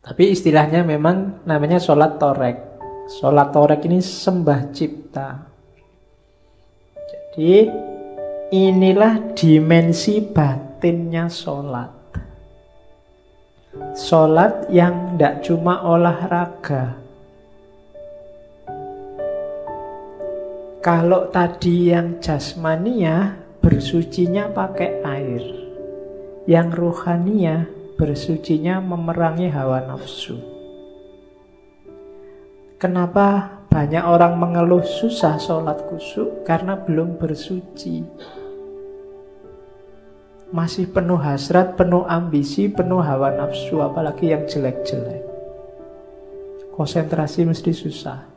Tapi istilahnya memang namanya sholat torek. Sholat torek ini sembah cipta. Jadi inilah dimensi batinnya sholat. Sholat yang tidak cuma olahraga. Kalau tadi yang jasmania bersucinya pakai air, yang ruhania bersucinya memerangi hawa nafsu. Kenapa banyak orang mengeluh susah sholat khusyuk? Karena belum bersuci. Masih penuh hasrat, penuh ambisi, penuh hawa nafsu, apalagi yang jelek-jelek. Konsentrasi mesti susah.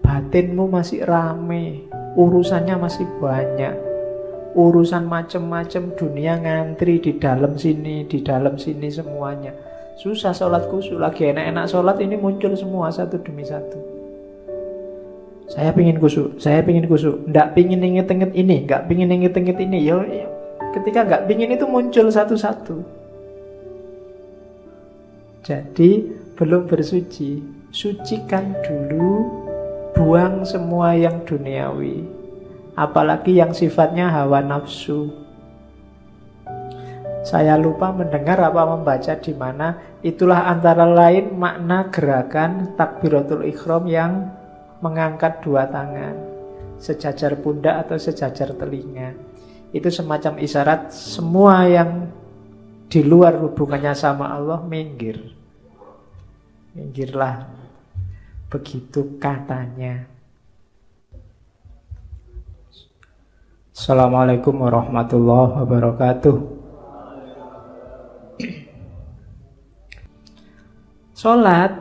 Batinmu masih rame, urusannya masih banyak. Urusan macam-macam dunia ngantri di dalam sini semuanya. Susah sholat khusyuk. Lagi enak-enak sholat ini muncul semua satu demi satu. Saya pingin khusyuk, nggak pingin inget-inget ini, nggak pingin inget-inget ini. Yo, ketika nggak pingin itu muncul satu-satu. Jadi belum bersuci, sucikan dulu. Buang semua yang duniawi, apalagi yang sifatnya hawa nafsu. Saya lupa mendengar apa membaca di mana. Itulah antara lain makna gerakan takbiratul ihram yang mengangkat dua tangan sejajar pundak atau sejajar telinga. Itu semacam isyarat semua yang di luar hubungannya sama Allah minggir. Minggirlah. Begitu katanya. Assalamualaikum warahmatullahi wabarakatuh. Sholat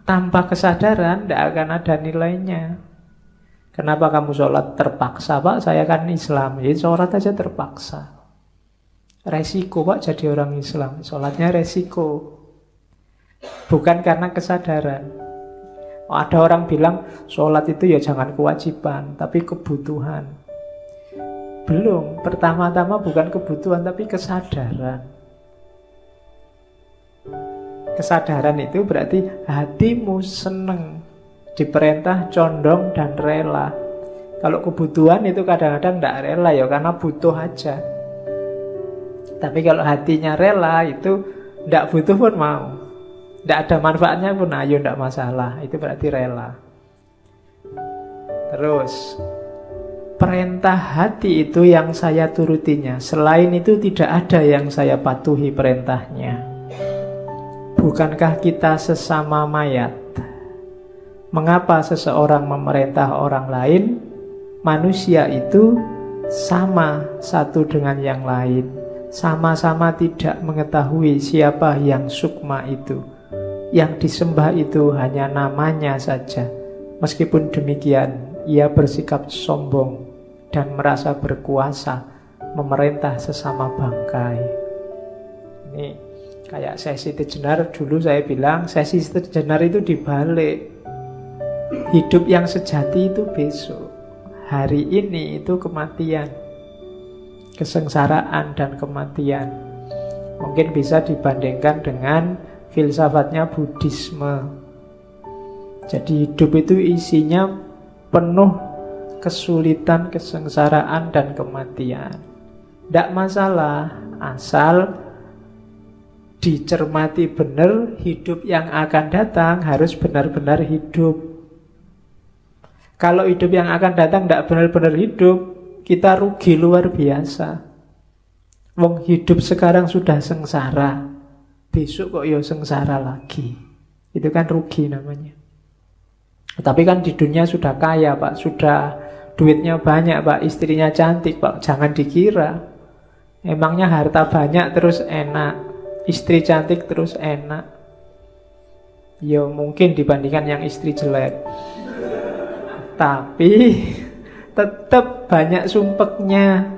tanpa kesadaran tidak akan ada nilainya. Kenapa kamu sholat terpaksa? Pak, saya kan Islam. Jadi sholat aja terpaksa. Resiko Pak jadi orang Islam. Sholatnya resiko. Bukan karena kesadaran. Ada orang bilang sholat itu ya jangan kewajiban, tapi kebutuhan. Belum, pertama-tama bukan kebutuhan, tapi kesadaran. Kesadaran itu berarti hatimu seneng, diperintah, condong, dan rela. Kalau kebutuhan itu kadang-kadang tidak rela ya, karena butuh aja. Tapi kalau hatinya rela itu tidak butuh pun mau. Tidak ada manfaatnya pun, ayo tidak masalah. Itu berarti rela. Terus, perintah hati itu yang saya turutinya. Selain itu tidak ada yang saya patuhi perintahnya. Bukankah kita sesama mayat? Mengapa seseorang memerintah orang lain? Manusia itu sama satu dengan yang lain. Sama-sama tidak mengetahui siapa yang sukma itu. Yang disembah itu hanya namanya saja. Meskipun demikian, ia bersikap sombong dan merasa berkuasa memerintah sesama bangkai. Ini kayak sesi Tejenar. Dulu saya bilang sesi Tejenar itu dibalik. Hidup yang sejati itu besok. Hari ini itu kematian, kesengsaraan dan kematian. Mungkin bisa dibandingkan dengan filsafatnya Buddhisme. Jadi hidup itu isinya penuh kesulitan, kesengsaraan, dan kematian. Tidak masalah, asal dicermati benar. Hidup yang akan datang harus benar-benar hidup. Kalau hidup yang akan datang tidak benar-benar hidup, kita rugi luar biasa. Wong hidup sekarang sudah sengsara, besok kok ya sengsara lagi. Itu kan rugi namanya. Tapi kan di dunia sudah kaya Pak, sudah duitnya banyak Pak, istrinya cantik Pak. Jangan dikira emangnya harta banyak terus enak, istri cantik terus enak. Ya mungkin dibandingkan yang istri jelek. Tapi tetap banyak sumpeknya.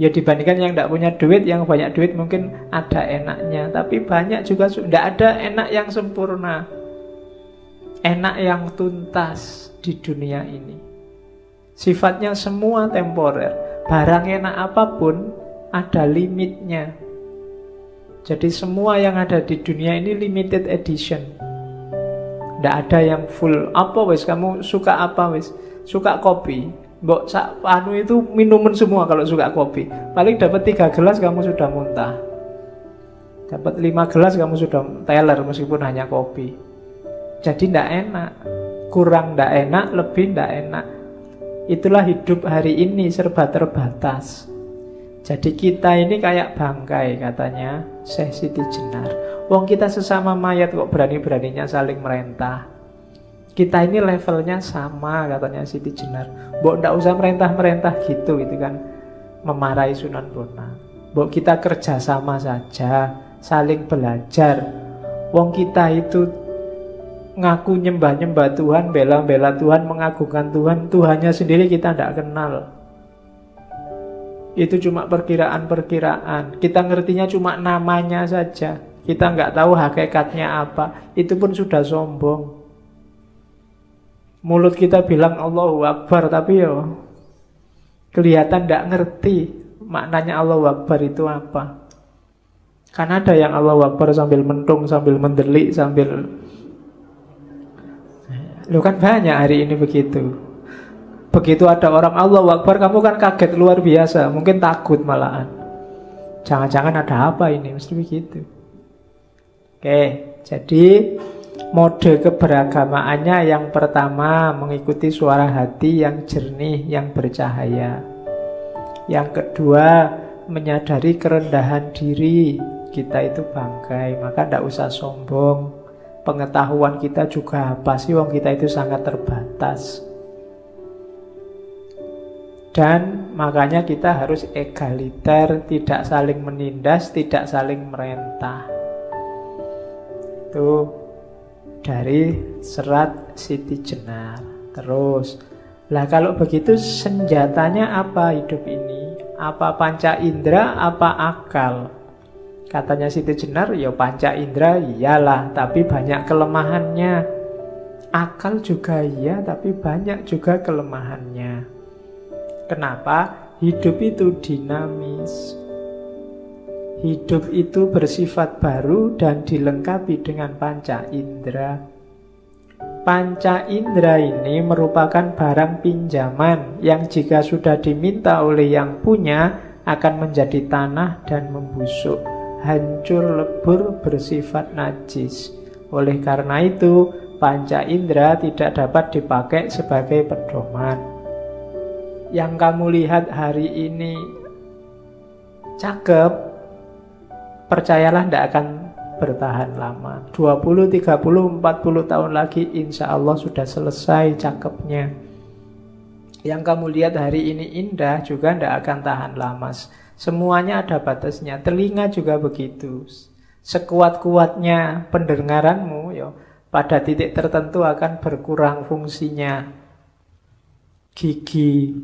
Ya dibandingkan yang tidak punya duit, yang banyak duit mungkin ada enaknya. Tapi banyak juga tidak ada enak yang sempurna, enak yang tuntas di dunia ini. Sifatnya semua temporer. Barang enak apapun ada limitnya. Jadi semua yang ada di dunia ini limited edition. Tidak ada yang full. Apa wis, kamu suka apa wis? Suka kopi, mbok sak anu itu minuman semua kalau suka kopi. Paling dapat 3 gelas kamu sudah muntah. Dapat 5 gelas kamu sudah teler meskipun hanya kopi. Jadi tidak enak. Kurang tidak enak, lebih tidak enak. Itulah hidup hari ini, serba terbatas. Jadi kita ini kayak bangkai, katanya Syekh Siti Jenar. Wong kita sesama mayat kok berani-beraninya saling merentah. Kita ini levelnya sama, katanya Siti Jenar. Mbok ndak usah merentah-merentah gitu kan, memarahi Sunan Bonang. Mbok kita kerjasama saja, saling belajar. Wong kita itu ngaku nyembah-nyembah Tuhan, bela-bela Tuhan, mengagungkan Tuhan, Tuhannya sendiri kita tidak kenal. Itu cuma perkiraan-perkiraan. Kita ngertinya cuma namanya saja. Kita nggak tahu hakikatnya apa. Itu pun sudah sombong. Mulut kita bilang Allahu Akbar, tapi kelihatan tidak ngerti maknanya Allahu Akbar itu apa. Kan ada yang Allahu Akbar sambil mentung, sambil mendelik, sambil... Lu kan banyak hari ini begitu. Begitu ada orang Allahu Akbar, kamu kan kaget luar biasa. Mungkin takut malahan. Jangan-jangan ada apa ini, mesti begitu. Oke, jadi mode keberagamaannya yang pertama mengikuti suara hati yang jernih, yang bercahaya. Yang kedua, menyadari kerendahan diri. Kita itu bangkai, maka tidak usah sombong. Pengetahuan kita juga apa sih, wong kita itu sangat terbatas. Dan makanya kita harus egaliter, tidak saling menindas, tidak saling merentah. Itu dari serat Siti Jenar. Terus, lah kalau begitu senjatanya apa hidup ini? Apa panca indera, apa akal? Katanya Siti Jenar, ya panca indera iyalah, tapi banyak kelemahannya. Akal juga iya, tapi banyak juga kelemahannya. Kenapa? Hidup itu dinamis. Hidup itu bersifat baru dan dilengkapi dengan panca indera. Panca indera ini merupakan barang pinjaman yang jika sudah diminta oleh yang punya akan menjadi tanah dan membusuk, hancur lebur, bersifat najis. Oleh karena itu, panca indera tidak dapat dipakai sebagai pedoman. Yang kamu lihat hari ini cakep, percayalah tidak akan bertahan lama. 20, 30, 40 tahun lagi insya Allah sudah selesai cakepnya. Yang kamu lihat hari ini indah juga tidak akan tahan lama. Semuanya ada batasnya. Telinga juga begitu. Sekuat-kuatnya pendengaranmu, pada titik tertentu akan berkurang fungsinya. Gigi,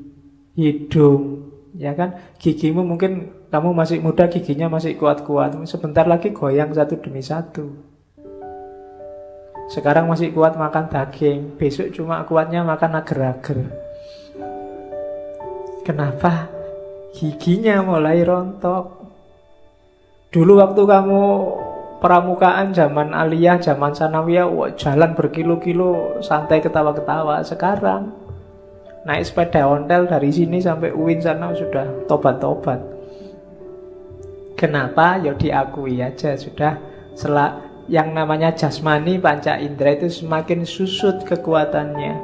hidung, ya kan? Gigimu mungkin kamu masih muda, giginya masih kuat-kuat. Sebentar lagi goyang satu demi satu. Sekarang masih kuat makan daging, besok cuma kuatnya makan agar-agar. Kenapa? Giginya mulai rontok. Dulu waktu kamu pramukaan zaman aliyah, zaman sanawiyah, jalan berkilo-kilo santai ketawa-ketawa. Sekarang naik sepeda ontel dari sini sampai UIN sana sudah tobat-tobat. Kenapa? Ya diakui aja sudah yang namanya jasmani panca indera itu semakin susut kekuatannya.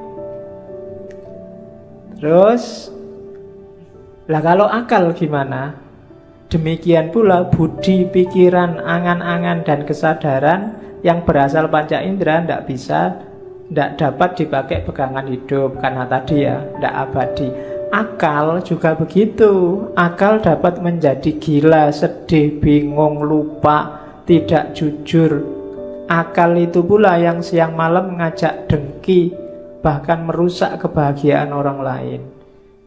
Terus lah kalau akal gimana? Demikian pula budi, pikiran, angan-angan dan kesadaran yang berasal panca indera tidak dapat dipakai pegangan hidup karena tadi tidak abadi. Akal juga begitu. Akal dapat menjadi gila, sedih, bingung, lupa, tidak jujur. Akal itu pula yang siang malam mengajak dengki, bahkan merusak kebahagiaan orang lain.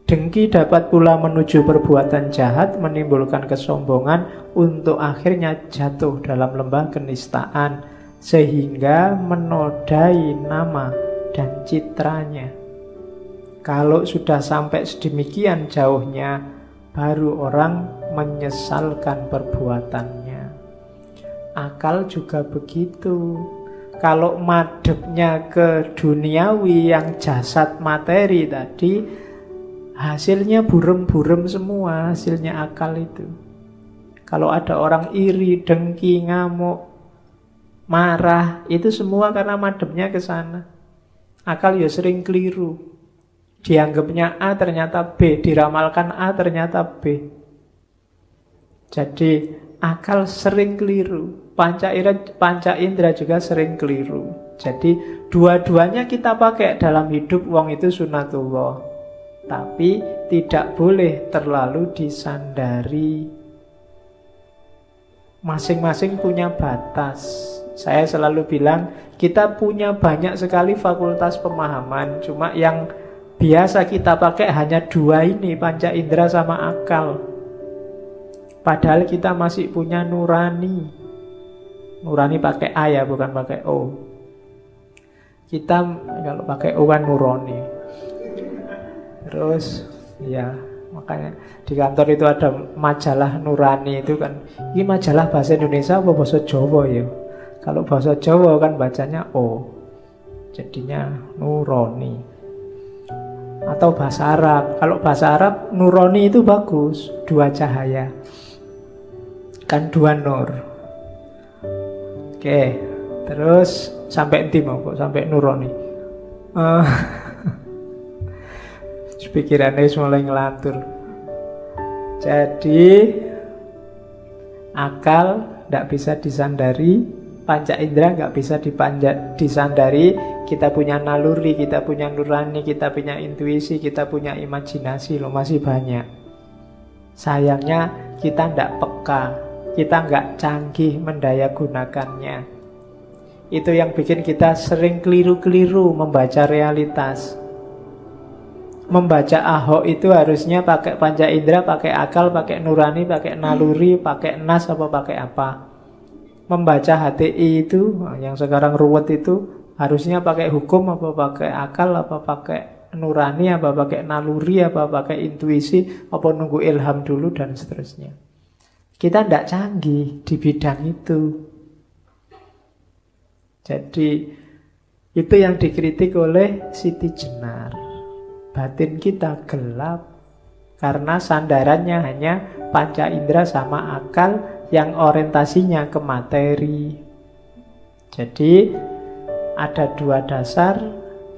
Dengki dapat pula menuju perbuatan jahat, menimbulkan kesombongan, untuk akhirnya jatuh dalam lembah kenistaan, sehingga menodai nama dan citranya. Kalau sudah sampai sedemikian jauhnya, baru orang menyesalkan perbuatannya. Akal juga begitu. Kalau madepnya ke duniawi yang jasad materi tadi, hasilnya burem-burem semua, hasilnya akal itu. Kalau ada orang iri, dengki, ngamuk, marah, itu semua karena madepnya ke sana. Akal ya sering keliru. Dianggapnya A ternyata B, diramalkan A ternyata B. Jadi akal sering keliru. Panca indera juga sering keliru. Jadi dua-duanya kita pakai dalam hidup, wong itu sunatullah. Tapi tidak boleh terlalu disandari. Masing-masing punya batas. Saya selalu bilang, kita punya banyak sekali fakultas pemahaman. Cuma yang biasa kita pakai hanya dua ini, panca indera sama akal. Padahal kita masih punya nurani. Nurani pakai A ya, bukan pakai O. Kita kalau pakai O kan nurani. Terus ya, makanya di kantor itu ada majalah nurani itu kan. Ini majalah bahasa Indonesia apa bahasa Jawa ya? Kalau bahasa Jawa kan bacanya O, jadinya nurani. Atau bahasa Arab. Kalau bahasa Arab nurani itu bagus, dua cahaya. Kan dua nur. Oke, terus sampai inti mau kok sampai nurani. Pikirannya mulai ngelantur. Jadi akal tidak bisa disandari, panca indera nggak bisa disandari. Kita punya naluri, kita punya nurani, kita punya intuisi, kita punya imajinasi, loh masih banyak. Sayangnya kita tidak peka. Kita nggak canggih mendaya gunakannya. Itu yang bikin kita sering keliru-keliru membaca realitas. Membaca Ahok itu harusnya pakai panca indera, pakai akal, pakai nurani, pakai naluri, pakai nas apa pakai apa. Membaca HTI itu yang sekarang ruwet itu harusnya pakai hukum apa pakai akal, apa pakai nurani, apa pakai naluri, apa pakai intuisi, apa nunggu ilham dulu dan seterusnya. Kita tidak canggih di bidang itu. Jadi itu yang dikritik oleh Siti Jenar. Batin kita gelap karena sandarannya hanya panca indera sama akal yang orientasinya ke materi. Jadi ada dua dasar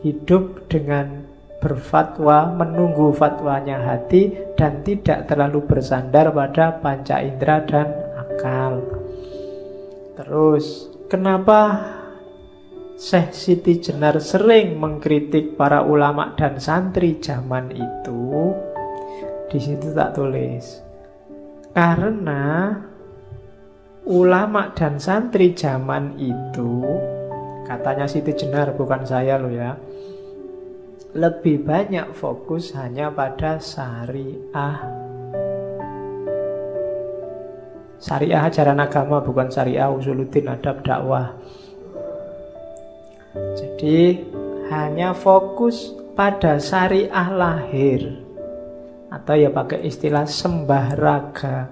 hidup dengan berfatwa, menunggu fatwanya hati dan tidak terlalu bersandar pada panca indera dan akal. Terus kenapa Syekh Siti Jenar sering mengkritik para ulama dan santri zaman itu? Di situ tak tulis. Karena ulama dan santri zaman itu, katanya Siti Jenar, bukan saya loh ya, lebih banyak fokus hanya pada syariah. Syariah ajaran agama, bukan syariah usuluddin adab dakwah. Jadi hanya fokus pada syariah lahir, atau ya pakai istilah sembah raga.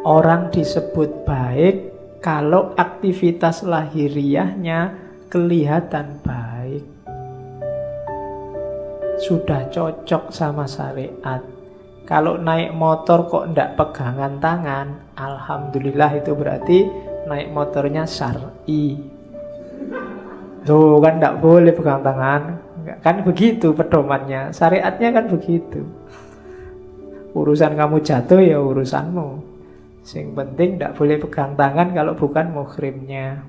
Orang disebut baik kalau aktivitas lahiriahnya kelihatan baik, sudah cocok sama syariat. Kalau naik motor kok ndak pegangan tangan, alhamdulillah itu berarti naik motornya syar'i. Tuh kan ndak boleh pegang tangan. Kan begitu pedomannya, syariatnya kan begitu. Urusan kamu jatuh ya urusanmu. Yang penting ndak boleh pegang tangan kalau bukan muhrimnya.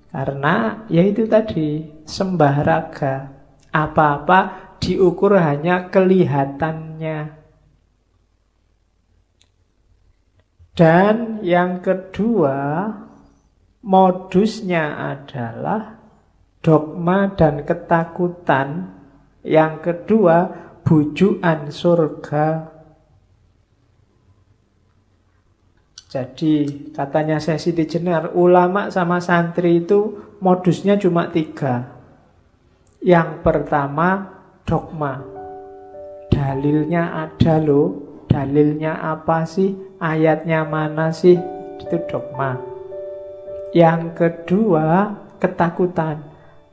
Karena ya itu tadi, sembah raga. Apa-apa diukur hanya kelihatannya. Dan yang kedua, modusnya adalah dogma dan ketakutan. Yang kedua, bujukan surga. Jadi katanya Syekh Siti Jenar, ulama sama santri itu modusnya cuma 3. Yang pertama, dogma. Dalilnya ada loh, dalilnya apa sih, ayatnya mana sih, itu dogma. Yang kedua, ketakutan.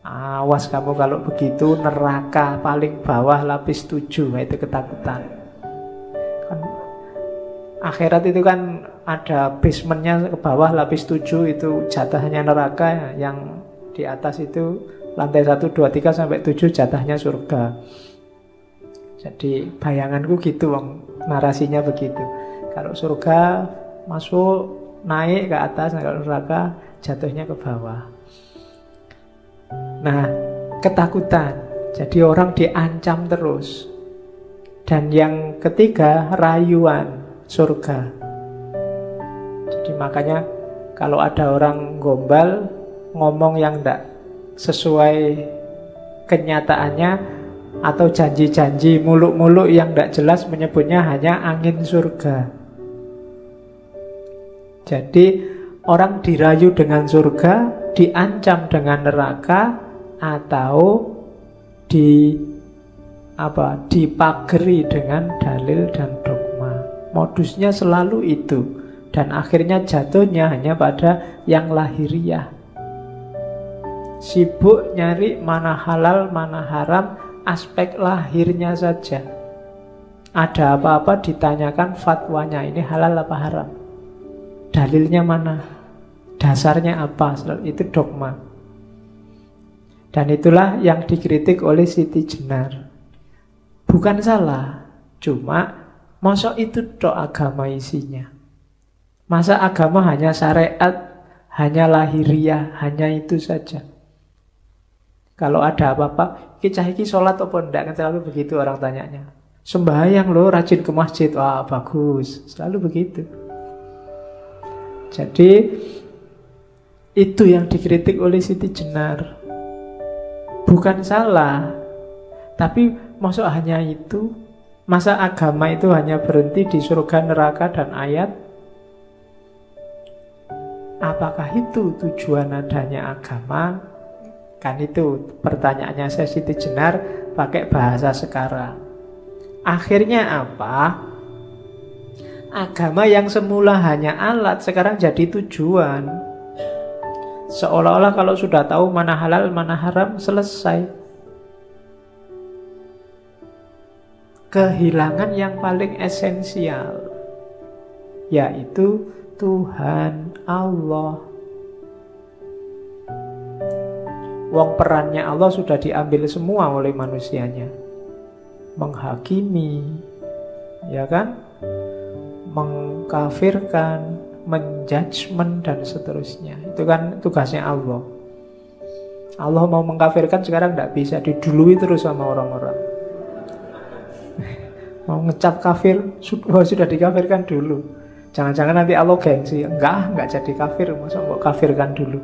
Awas kamu kalau begitu, neraka paling bawah lapis 7, itu ketakutan. Kan, akhirat itu kan ada basementnya ke bawah lapis 7, itu jatahnya neraka. Yang di atas itu lantai 1, 2, 3 sampai 7 jatahnya surga. Jadi bayanganku gitu, narasinya begitu. Kalau surga masuk, naik ke atas, kalau neraka jatuhnya ke bawah. Nah, ketakutan. Jadi orang diancam terus. Dan yang ketiga, rayuan surga. Jadi makanya kalau ada orang gombal ngomong yang tidak sesuai kenyataannya, atau janji-janji muluk-muluk yang tidak jelas, menyebutnya hanya angin surga. Jadi orang dirayu dengan surga, diancam dengan neraka, atau dipageri dengan dalil dan dogma. Modusnya selalu itu. Dan akhirnya jatuhnya hanya pada yang lahiriah. Sibuk nyari mana halal, mana haram, aspek lahirnya saja. Ada apa-apa ditanyakan fatwanya, ini halal apa haram, dalilnya mana, dasarnya apa, itu dogma. Dan itulah yang dikritik oleh Siti Jenar. Bukan salah, cuma masa itu tok agama isinya. Masa agama hanya syariat, hanya lahiriah, hanya itu saja. Kalau ada apa-apa, iki sholat apa enggak, kan selalu begitu orang tanyanya. Sembahyang loh, rajin ke masjid, wah bagus, selalu begitu. Jadi itu yang dikritik oleh Siti Jenar. Bukan salah, tapi masa hanya itu? Masa agama itu hanya berhenti di surga, neraka, dan ayat? Apakah itu tujuan adanya agama? Kan itu pertanyaannya saya Siti Jenar pakai bahasa sekarang. Akhirnya apa? Agama yang semula hanya alat sekarang jadi tujuan. Seolah-olah kalau sudah tahu mana halal, mana haram, selesai. Kehilangan yang paling esensial, yaitu Tuhan Allah. Wong perannya Allah sudah diambil semua oleh manusianya. Menghakimi, ya kan? Mengkafirkan, menjudgment, dan seterusnya. Itu kan tugasnya Allah. Allah mau mengkafirkan sekarang tidak bisa, didului terus sama orang-orang. Mau ngecap kafir, sudah dikafirkan dulu. Jangan-jangan nanti Allah gengsi, enggak jadi kafir, masa mau kafirkan dulu.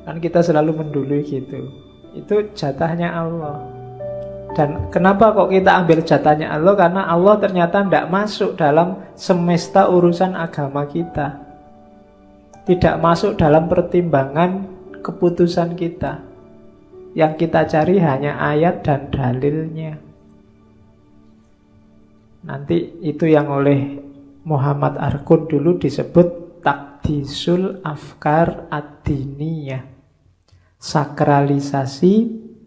Kan kita selalu mendului gitu. Itu jatahnya Allah. Dan kenapa kok kita ambil jatahnya Allah? Karena Allah ternyata tidak masuk dalam semesta urusan agama kita. Tidak masuk dalam pertimbangan keputusan kita. Yang kita cari hanya ayat dan dalilnya. Nanti itu yang oleh Muhammad Arkun dulu disebut takdisul afkar ad-diniyah, sakralisasi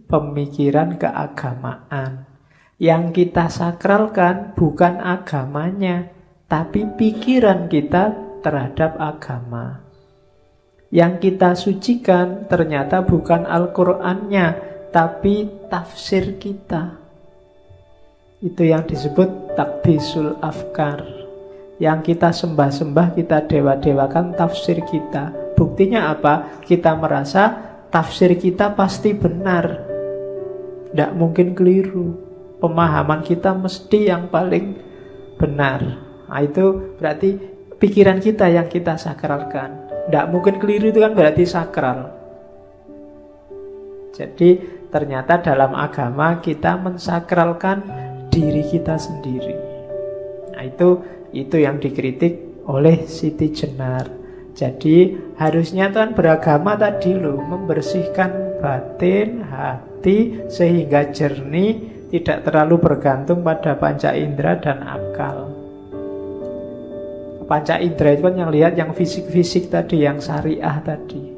pemikiran keagamaan. Yang kita sakralkan bukan agamanya, tapi pikiran kita terhadap agama. Yang kita sucikan ternyata bukan Al-Qur'annya, tapi tafsir kita. Itu yang disebut takdisul afkar. Yang kita sembah-sembah, kita dewa-dewakan tafsir kita. Buktinya apa? Kita merasa tafsir kita pasti benar, tidak mungkin keliru. Pemahaman kita mesti yang paling benar. Nah, itu berarti pikiran kita yang kita sakralkan. Tidak mungkin keliru, itu kan berarti sakral. Jadi ternyata dalam agama kita mensakralkan diri kita sendiri. Nah, itu yang dikritik oleh Siti Jenar. Jadi harusnya kan beragama tadi loh, membersihkan batin, hati, sehingga jernih, tidak terlalu bergantung pada panca indera dan akal. Panca indera itu kan yang lihat yang fisik-fisik tadi, yang syariah tadi.